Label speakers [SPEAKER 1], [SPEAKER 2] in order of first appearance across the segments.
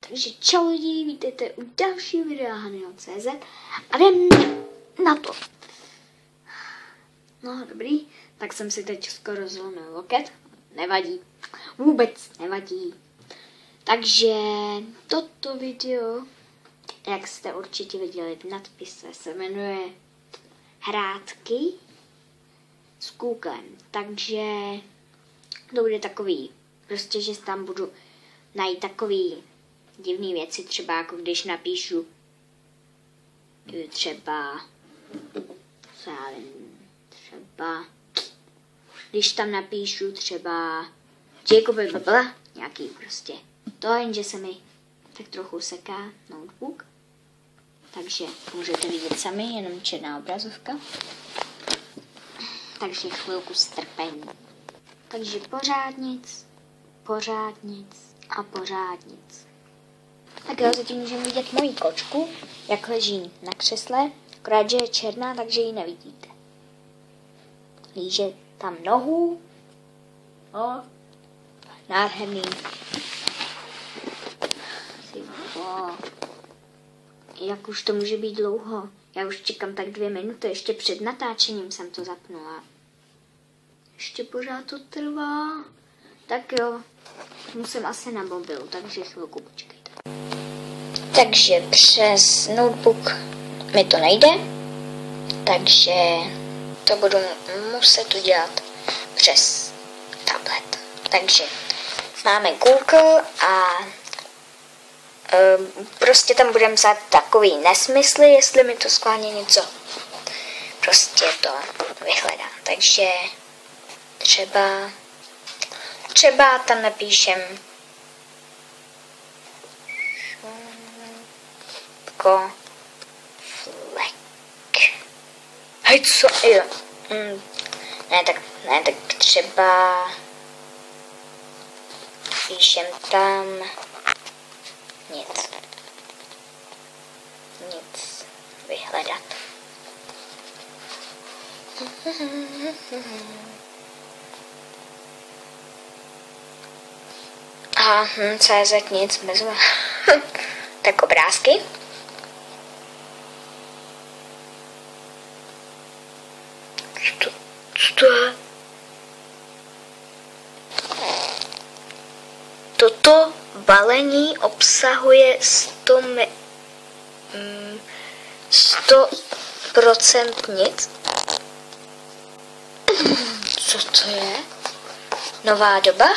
[SPEAKER 1] Takže čau lidi, vítejte u dalšího videa Hanyho.cz a jdem na to. No dobrý, tak jsem si teď skoro zlomil loket, nevadí, vůbec nevadí. Takže toto video, jak jste určitě viděli v nadpise, se jmenuje Hrátky s Googlem. Takže to bude takový, prostě, že tam budu najít takový divné věci, třeba jako když napíšu třeba, co já vím, třeba, když tam napíšu třeba Jacoby Bubble, nějaký prostě, to jenže se mi tak trochu seká notebook, takže můžete vidět sami, jenom černá obrazovka, takže chvilku strpení. Takže pořád nic a pořád nic. Tak jo, zatím můžeme vidět moji kočku, jak leží na křesle, akorát, že je černá, takže ji nevidíte. Líže tam nohu. O, nádherný. Jak už to může být dlouho? Já už čekám tak 2 minuty, ještě před natáčením jsem to zapnula. Ještě pořád to trvá. Tak jo, musím asi na mobil, takže chvilku počkejte. Takže přes notebook mi to nejde, takže to budu muset udělat přes tablet. Takže máme Google a prostě tam budeme psát takový nesmysly, jestli mi to schválně něco prostě to vyhledá. Takže třeba tam napíšem flek. Hej, co? Jo. Ne, tak třeba píšem tam nic vyhledat. A CZ nic bez tak obrázky. Co to je? Toto balení obsahuje 100% nic. Co to je? Nová doba?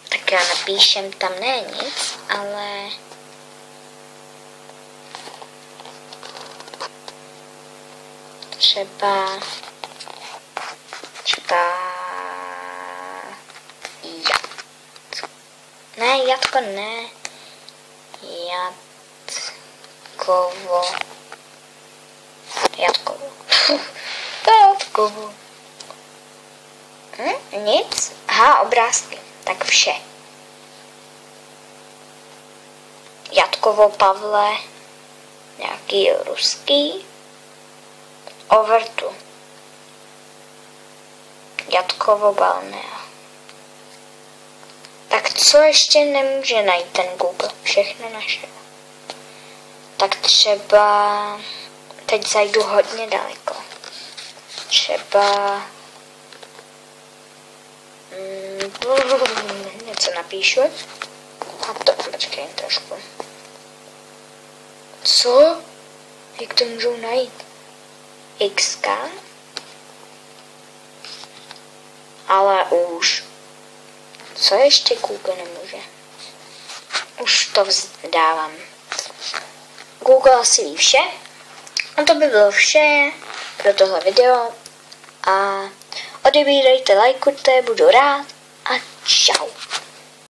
[SPEAKER 1] Tak já napíšem tam ne nic, ale třeba Jatko ne. Jatkovo. Nic? Aha, obrázky. Tak vše. Jatkovo Pavle. Nějaký ruský. Overtu. Jatkovo Balnea. Tak co ještě nemůže najít ten Google? Všechno našel. Tak třeba teď zajdu hodně daleko. Třeba něco napíšu. A to počkej trošku. Co? Jak to můžou najít? XK? Ale už. Co ještě Google nemůže? Už to vzdávám. Google asi ví vše. A to by bylo vše pro tohle video. A odebírejte, lajkujte, budu rád. A čau.